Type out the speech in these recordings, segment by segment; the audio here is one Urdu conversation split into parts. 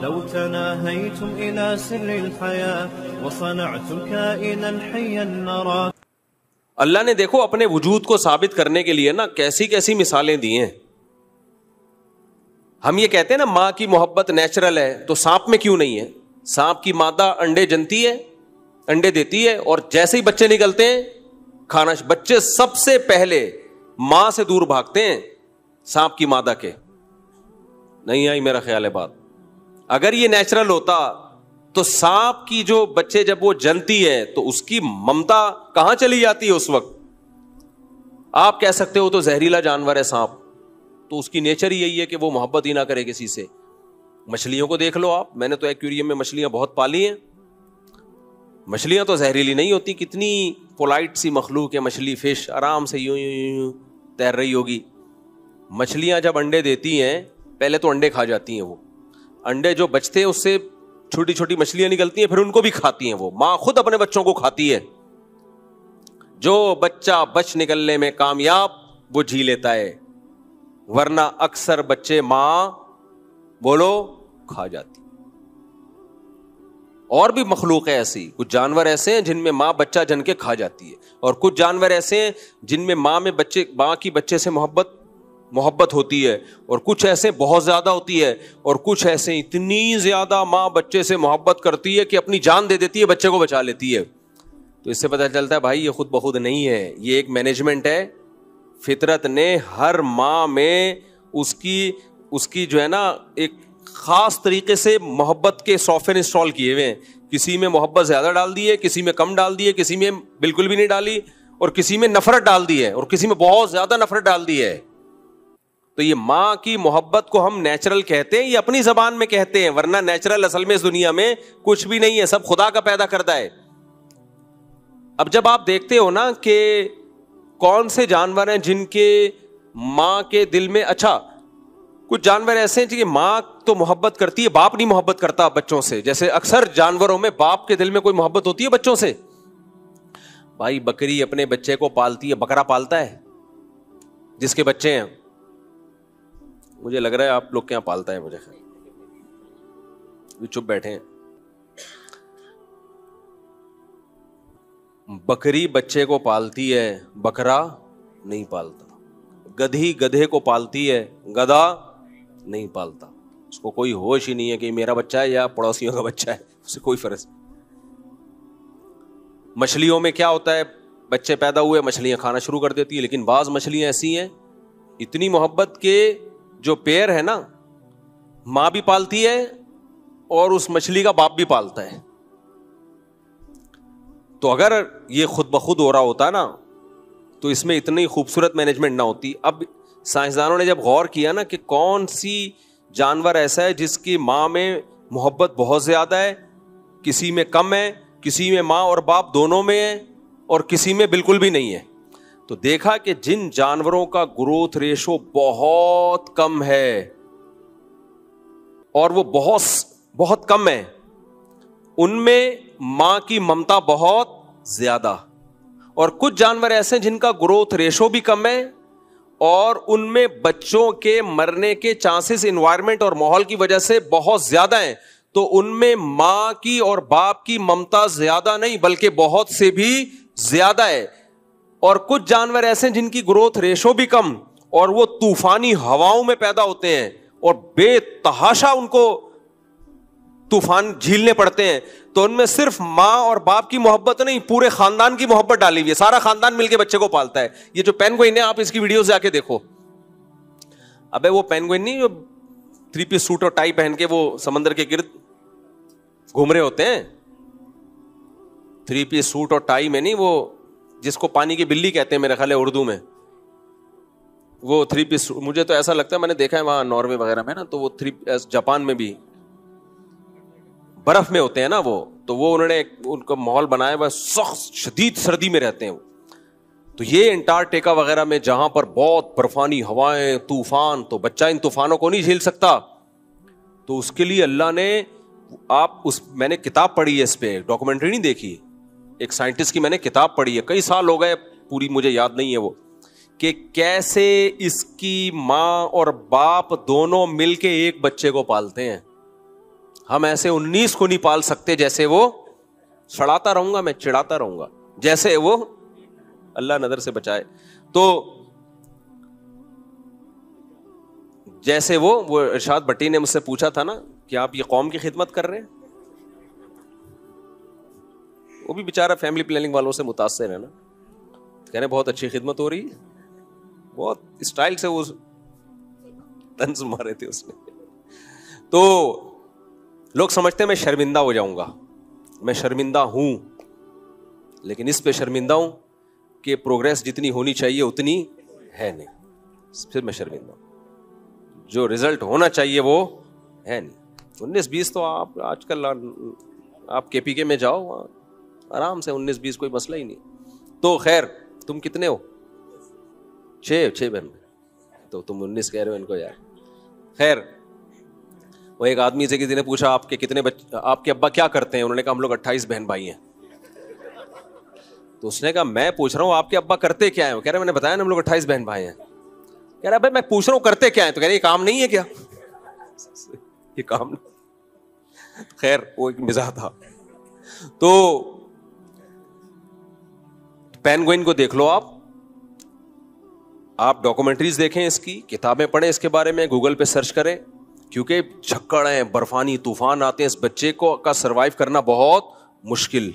لو تناهيتم إلى سر الحياة وصنعتم كائنا حيا نرى. اللہ نے دیکھو اپنے وجود کو ثابت کرنے کے لیے نا کیسی کیسی مثالیں دی ہیں. ہم یہ کہتے ہیں نا ماں کی محبت نیچرل ہے, تو سانپ میں کیوں نہیں ہے؟ سانپ کی مادہ انڈے جنتی ہے, انڈے دیتی ہے, اور جیسے ہی بچے نکلتے ہیں کھانا, بچے سب سے پہلے ماں سے دور بھاگتے ہیں سانپ کی مادہ کے. نہیں آئی میرا خیال ہے بات. اگر یہ نیچرل ہوتا تو سانپ کی جو بچے جب وہ جنتی ہے تو اس کی ممتا کہاں چلی جاتی ہے اس وقت؟ آپ کہہ سکتے ہو تو زہریلا جانور ہے سانپ, تو اس کی نیچر ہی یہی ہے کہ وہ محبت ہی نہ کرے کسی سے. مچھلیوں کو دیکھ لو آپ, میں نے تو ایکویریم میں مچھلیاں بہت پالی ہیں. مچھلیاں تو زہریلی نہیں ہوتی, کتنی پولائٹ سی مخلوق ہے مچھلی, فش آرام سے یوں یوں یوں تیر رہی ہوگی. مچھلیاں جب انڈے دیتی ہیں پہلے تو انڈے کھا جاتی ہیں, وہ انڈے جو بچتے ہیں اس سے چھوٹی چھوٹی مچھلیاں نکلتی ہیں, پھر ان کو بھی کھاتی ہیں. وہ ماں خود اپنے بچوں کو کھاتی ہے. جو بچہ بچ نکلنے میں کامیاب وہ جی لیتا ہے, ورنہ اکثر بچے ماں بولو کھا جاتی. اور بھی مخلوق ہے ایسی, کچھ جانور ایسے ہیں جن میں ماں بچہ جن کے کھا جاتی ہے, اور کچھ جانور ایسے ہیں جن میں ماں کی بچے سے محبت ہوتی ہے, اور کچھ ایسے بہت زیادہ ہوتی ہے, اور کچھ ایسے اتنی زیادہ ماں بچے سے محبت کرتی ہے کہ اپنی جان دے دیتی ہے, بچے کو بچا لیتی ہے. تو اس سے پتہ چلتا ہے بھائی یہ خود بخود نہیں ہے, یہ ایک مینجمنٹ ہے. فطرت نے ہر ماں میں اس کی جو ہے نا ایک خاص طریقے سے محبت کے سافٹ ویئر انسٹال کیے ہوئے ہیں. کسی میں محبت زیادہ ڈال دی ہے, کسی میں کم ڈال دی ہے, کسی میں بالکل بھی نہیں ڈالی, اور کسی میں نفرت ڈال دی ہے, اور کسی میں بہت زیادہ نفرت ڈال دی ہے. تو یہ ماں کی محبت کو ہم نیچرل کہتے ہیں, یہ اپنی زبان میں کہتے ہیں, ورنہ نیچرل اصل میں اس دنیا میں کچھ بھی نہیں ہے, سب خدا کا پیدا کرتا ہے. اب جب آپ دیکھتے ہو نا کہ کون سے جانور ہیں جن کے ماں کے دل میں, اچھا کچھ جانور ایسے ہیں کہ ماں تو محبت کرتی ہے, باپ نہیں محبت کرتا بچوں سے. جیسے اکثر جانوروں میں باپ کے دل میں کوئی محبت ہوتی ہے بچوں سے. بھائی بکری اپنے بچے کو پالتی ہے, بکرا پالتا ہے جس کے بچے ہیں. مجھے لگ رہا ہے آپ لوگ کیا پالتا ہے, مجھے خیال چپ بیٹھے ہیں. بکری بچے کو پالتی ہے, بکرا نہیں پالتا. گدھی گدھے کو پالتی ہے, گدھا نہیں پالتا. اس کو کوئی ہوش ہی نہیں ہے کہ میرا بچہ ہے یا پڑوسیوں کا بچہ ہے, اس سے کوئی فرق. مچھلیوں میں کیا ہوتا ہے, بچے پیدا ہوئے مچھلیاں کھانا شروع کر دیتی ہے, لیکن بعض مچھلیاں ایسی ہیں اتنی محبت کے جو پیر ہے نا, ماں بھی پالتی ہے اور اس مچھلی کا باپ بھی پالتا ہے. تو اگر یہ خود بخود ہو رہا ہوتا نا تو اس میں اتنی خوبصورت مینجمنٹ نہ ہوتی. اب سائنسدانوں نے جب غور کیا نا کہ کون سی جانور ایسا ہے جس کی ماں میں محبت بہت زیادہ ہے, کسی میں کم ہے, کسی میں ماں اور باپ دونوں میں ہے, اور کسی میں بالکل بھی نہیں ہے, تو دیکھا کہ جن جانوروں کا گروتھ ریشو بہت کم ہے اور وہ بہت کم ہے, ان میں ماں کی ممتا بہت زیادہ. اور کچھ جانور ایسے جن کا گروتھ ریشو بھی کم ہے اور ان میں بچوں کے مرنے کے چانسز انوائرمنٹ اور ماحول کی وجہ سے بہت زیادہ ہیں, تو ان میں ماں کی اور باپ کی ممتا زیادہ نہیں بلکہ بہت سے بھی زیادہ ہے. اور کچھ جانور ایسے جن کی گروتھ ریشو بھی کم اور وہ طوفانی ہواؤں میں پیدا ہوتے ہیں اور بے تحاشا ان کو طوفان جھیلنے پڑتے ہیں, تو ان میں صرف ماں اور باپ کی محبت نہیں, پورے خاندان کی محبت ڈالی ہوئی ہے, سارا خاندان مل کے بچے کو پالتا ہے. یہ جو پینگوئن ہے آپ اس کی ویڈیوز جا کے دیکھو. ابے وہ پینگوئن نہیں جو 3 پیس سوٹ اور ٹائی پہن کے وہ سمندر کے گرد گھوم رہے ہوتے ہیں, 3 پیس سوٹ اور ٹائی میں نہیں, وہ جس کو پانی کی بلی کہتے ہیں میرے خیال ہے اردو میں, وہ 3 پیس. مجھے تو ایسا لگتا ہے, میں نے دیکھا ہے وہاں ناروے وغیرہ میں نا, تو وہ 3 جاپان میں بھی برف میں ہوتے ہیں نا وہ, تو وہ انہوں نے ان کا ماحول بنایا ہوا, سخت شدید سردی میں رہتے ہیں وہ. تو یہ انٹارکٹیکا وغیرہ میں جہاں پر بہت برفانی ہوائیں, طوفان, تو بچہ ان طوفانوں کو نہیں جھیل سکتا. تو اس کے لیے اللہ نے میں نے کتاب پڑھی ہے اس پہ, ڈاکومنٹری نہیں دیکھی, ایک سائنٹسٹ کی میں نے کتاب پڑھی ہے, کئی سال ہو گئے, پوری مجھے یاد نہیں ہے وہ, کہ کیسے اس کی ماں اور باپ دونوں مل کے ایک بچے کو پالتے ہیں. ہم ایسے 19 کو نہیں پال سکتے جیسے وہ سڑاتا رہوں گا میں, چڑھاتا رہوں گا, جیسے وہ اللہ نظر سے بچائے. تو جیسے وہ ارشاد بٹی نے مجھ سے پوچھا تھا نا کہ آپ یہ قوم کی خدمت کر رہے ہیں, وہ بھی بیچارہ فیملی پلاننگ والوں سے متاثر ہے نا, کہہ رہے بہت اچھی خدمت ہو رہی ہے, بہت اسٹائل سے وہ طنز مارے تھے اس نے. تو لوگ سمجھتے ہیں میں شرمندہ ہو جاؤں گا, میں شرمندہ ہوں, لیکن اس پہ شرمندہ ہوں کہ پروگریس جتنی ہونی چاہیے اتنی ہے نہیں, پھر میں شرمندہ ہوں. جو رزلٹ ہونا چاہیے وہ ہے نہیں. 19-20 تو آپ آج کل آپ کے پی کے میں جاؤ آرام سے, 19-20 کوئی مسئلہ ہی نہیں. تو خیر تم کتنے ہو؟ 6 بہن, تو تم 19 کہہ رہے ہو ان کو یار. خیر وہ ایک آدمی سے کسی نے پوچھا آپ کے کتنے بچے, آپ کے ابا کیا کرتے ہیں؟ انہوں نے کہا ہم لوگ 28 بہن بھائی ہیں. تو اس نے کہا میں پوچھ رہا ہوں آپ کے ابا کرتے کیا ہیں؟ کہہ رہے میں نے بتایا نا ہم لوگ 28 بہن بھائی ہیں. کہہ رہا بھائی میں پوچھ رہا ہوں کرتے کیا ہیں؟ تو کہہ رہے یہ کام نہیں ہے کیا؟ یہ کام نہیں. خیر وہ ایک مزاح تھا. تو پینگوئن کو دیکھ لو, آپ ڈاکومنٹریز دیکھیں, اس کی کتابیں پڑھیں اس کے بارے میں, گوگل پہ سرچ کریں, کیونکہ جھکڑ ہیں, برفانی طوفان آتے ہیں, اس بچے کو کا سروائیو کرنا بہت مشکل.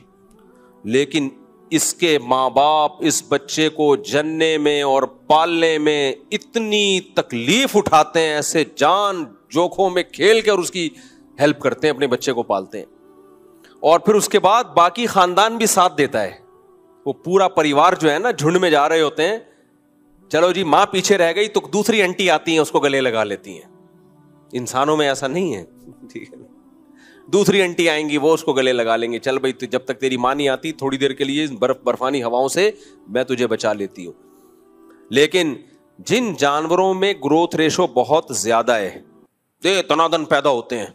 لیکن اس کے ماں باپ اس بچے کو جننے میں اور پالنے میں اتنی تکلیف اٹھاتے ہیں, ایسے جان جوکھوں میں کھیل کے اور اس کی ہیلپ کرتے ہیں, اپنے بچے کو پالتے ہیں. اور پھر اس کے بعد باقی خاندان بھی ساتھ دیتا ہے. وہ پورا پریوار جو ہے نا جھنڈ میں جا رہے ہوتے ہیں, چلو جی ماں پیچھے رہ گئی تو دوسری انٹی آتی ہیں اس کو گلے لگا لیتی ہیں. انسانوں میں ایسا نہیں ہے, ٹھیک ہے, دوسری انٹی آئیں گی وہ اس کو گلے لگا لیں گے, چل بھائی جب تک تیری ماں نہیں آتی تھوڑی دیر کے لیے برفانی ہواؤں سے میں تجھے بچا لیتی ہوں. لیکن جن جانوروں میں گروتھ ریشو بہت زیادہ ہے, تنادن پیدا ہوتے ہیں,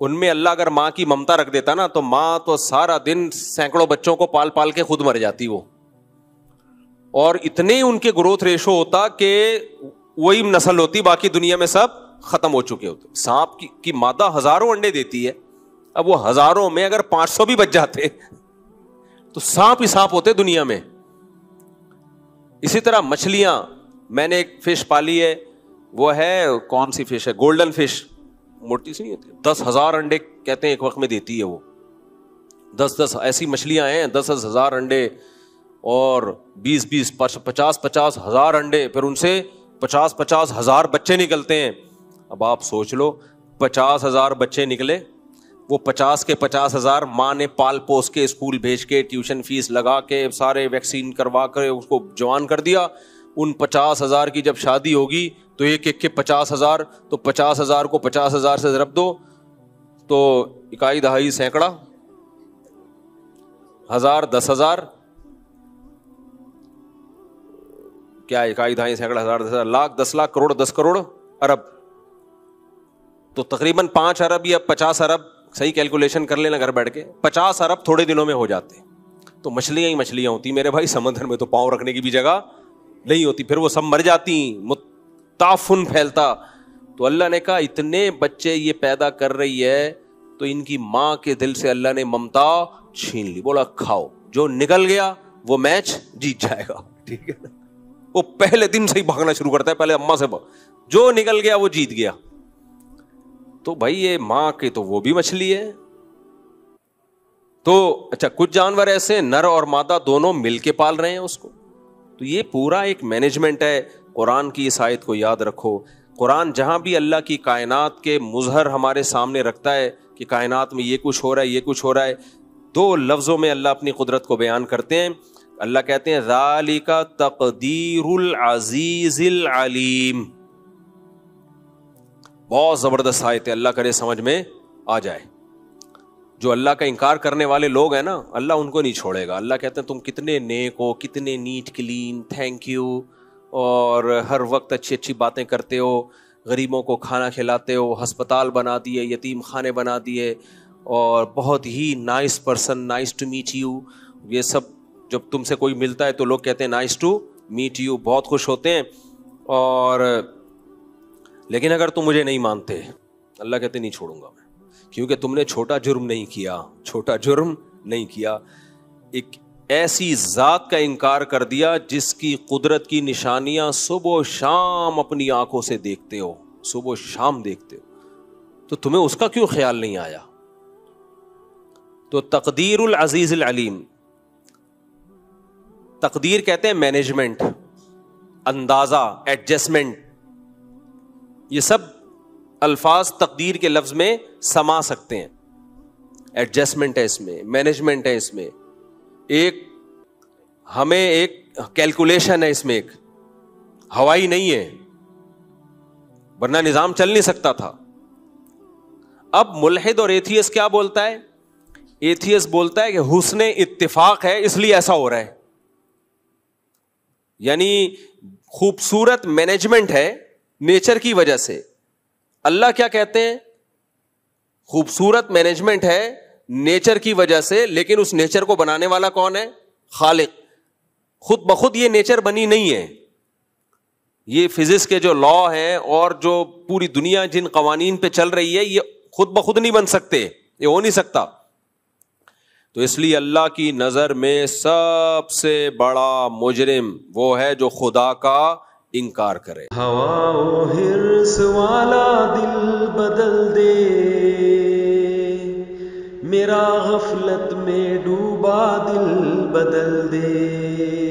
ان میں اللہ اگر ماں کی ممتا رکھ دیتا نا تو ماں تو سارا دن سینکڑوں بچوں کو پال پال کے خود مر جاتی وہ, اور اتنے ان کے گروتھ ریشو ہوتا کہ وہی نسل ہوتی, باقی دنیا میں سب ختم ہو چکے ہوتے. سانپ کی مادہ ہزاروں انڈے دیتی ہے, اب وہ ہزاروں میں اگر 500 بھی بچ جاتے تو سانپ ہی سانپ ہوتے دنیا میں. اسی طرح مچھلیاں, میں نے ایک فش پالی ہے, وہ ہے کون سی فش ہے, گولڈن فش, موٹی سی نہیں ہوتی, 10,000 انڈے کہتے ہیں ایک وقت میں دیتی ہے وہ. 10 ایسی مچھلیاں ہیں, 10,000 انڈے اور 20 50 ہزار انڈے, پھر ان سے 50 ہزار بچے نکلتے ہیں. اب آپ سوچ لو 50,000 بچے نکلے, وہ 50 کے 50,000 ماں نے پال پوس کے اسکول بھیج کے ٹیوشن فیس لگا کے سارے ویکسین کروا کر اس کو جوان کر دیا. ان 50,000 کی جب شادی ہوگی تو ایک ایک کے 50,000, تو 50,000 کو 50,000 سے ضرب دو تو اکائی دہائی سینکڑا, 1000 10,000 کیا, اکائی دہائی سینکڑا, 1000 10,000 لاکھ, 10 لاکھ, کروڑ, 10 کروڑ, ارب, تو تقریباً 5 ارب یا 50 ارب, صحیح کیلکولیشن کر لینا گھر بیٹھ کے, 50 ارب تھوڑے دنوں میں ہو جاتے. تو مچھلیاں ہی مچھلیاں ہوتی میرے بھائی, سمندر میں تو پاؤں رکھنے کی بھی جگہ نہیں ہوتی, پھر وہ سب مر جاتی, تعفن پھیلتا. تو اللہ نے کہا اتنے بچے یہ پیدا کر رہی ہے تو ان کی ماں کے دل سے اللہ نے ممتا چھین لی, بولا کھاؤ, جو نکل گیا وہ میچ جیت جائے گا. ٹھیک ہے, وہ پہلے دن سے ہی بھاگنا شروع کرتا ہے, پہلے اماں سے جو نکل گیا وہ جیت گیا. تو بھائی یہ ماں کی تو وہ بھی مچھلی ہے. تو اچھا کچھ جانور ایسے نر اور مادہ دونوں مل کے پال رہے ہیں اس کو, تو یہ پورا ایک مینجمنٹ ہے. قرآن کی اس آیت کو یاد رکھو, قرآن جہاں بھی اللہ کی کائنات کے مظہر ہمارے سامنے رکھتا ہے کہ کائنات میں یہ کچھ ہو رہا ہے, یہ کچھ ہو رہا ہے, 2 لفظوں میں اللہ اپنی قدرت کو بیان کرتے ہیں. اللہ کہتے ہیں ذالک تقدیر العزیز العلیم. بہت زبردست آیت ہے, اللہ کرے سمجھ میں آ جائے. جو اللہ کا انکار کرنے والے لوگ ہیں نا, اللہ ان کو نہیں چھوڑے گا. اللہ کہتے ہیں تم کتنے نیک ہو, کتنے نیٹ کلین, تھینک یو, اور ہر وقت اچھی اچھی باتیں کرتے ہو, غریبوں کو کھانا کھلاتے ہو, ہسپتال بنا دیے, یتیم خانے بنا دیے, اور بہت ہی nice person, nice to meet you. یہ سب جب تم سے کوئی ملتا ہے تو لوگ کہتے ہیں نائس ٹو میٹ یو, بہت خوش ہوتے ہیں. اور لیکن اگر تم مجھے نہیں مانتے, اللہ کہتے نہیں چھوڑوں گا میں. کیونکہ تم نے چھوٹا جرم نہیں کیا, چھوٹا جرم نہیں کیا. ایک ایسی ذات کا انکار کر دیا جس کی قدرت کی نشانیاں صبح و شام اپنی آنکھوں سے دیکھتے ہو, صبح و شام دیکھتے ہو, تو تمہیں اس کا کیوں خیال نہیں آیا؟ تو تقدیر العزیز العلیم, تقدیر کہتے ہیں مینجمنٹ, اندازہ, ایڈجسٹمنٹ, یہ سب الفاظ تقدیر کے لفظ میں سما سکتے ہیں. ایڈجسٹمنٹ ہے اس میں, مینجمنٹ ہے اس میں, ایک ہمیں ایک کیلکولیشن ہے اس میں, ایک ہوائی نہیں ہے ورنہ نظام چل نہیں سکتا تھا. اب ملحد اور ایتھیس کیا بولتا ہے؟ ایتھیس بولتا ہے کہ حسن اتفاق ہے اس لیے ایسا ہو رہا ہے, یعنی خوبصورت مینجمنٹ ہے نیچر کی وجہ سے. اللہ کیا کہتے ہیں؟ خوبصورت مینجمنٹ ہے نیچر کی وجہ سے, لیکن اس نیچر کو بنانے والا کون ہے؟ خالق. خود بخود یہ نیچر بنی نہیں ہے, یہ فزکس کے جو لا ہیں اور جو پوری دنیا جن قوانین پہ چل رہی ہے یہ خود بخود نہیں بن سکتے, یہ ہو نہیں سکتا. تو اس لیے اللہ کی نظر میں سب سے بڑا مجرم وہ ہے جو خدا کا انکار کرے. ہوا و حرص والا دل بدل دے, میرا غفلت میں ڈوبا دل بدل دے.